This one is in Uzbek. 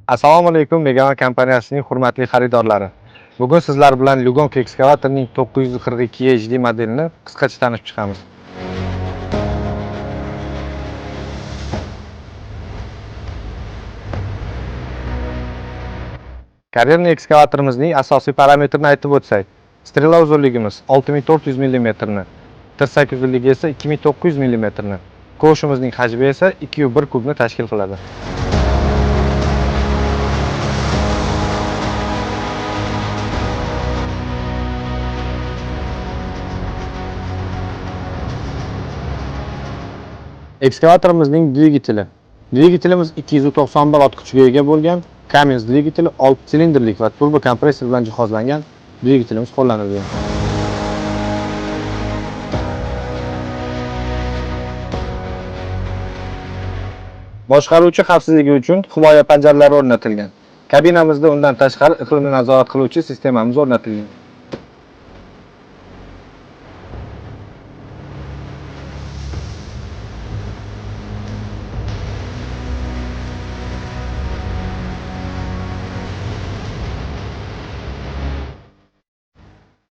Assalomu alaykum, Megama kompaniyasining hurmatli xaridorlari. Bugun sizlar bilan Lugonka ekskavatorning 942 HD modelini qisqacha tanishib chiqamiz. Karerni ekskavatorimizning asosiy parametrini aytib o'tsak, strela uzunligimiz 6400 mm ni, tirsak uzunligi esa 2900 mm ni, kovushimizning hajmi esa 2,1 kubni tashkil qiladi. Ekskavatorimizning dvigatelimiz 291 ot kuchiga ega bo'lgan Cummins dvigateli 6 silindrlik va turbo kompressor bilan jihozlangan dvigatelimiz qo'llanilgan. Boshqaruvchi xavfsizligi uchun himoya panjaralari o'rnatilgan. Kabinamizda undan tashqari iqlimni nazorat qiluvchi sistemamiz o'rnatilgan.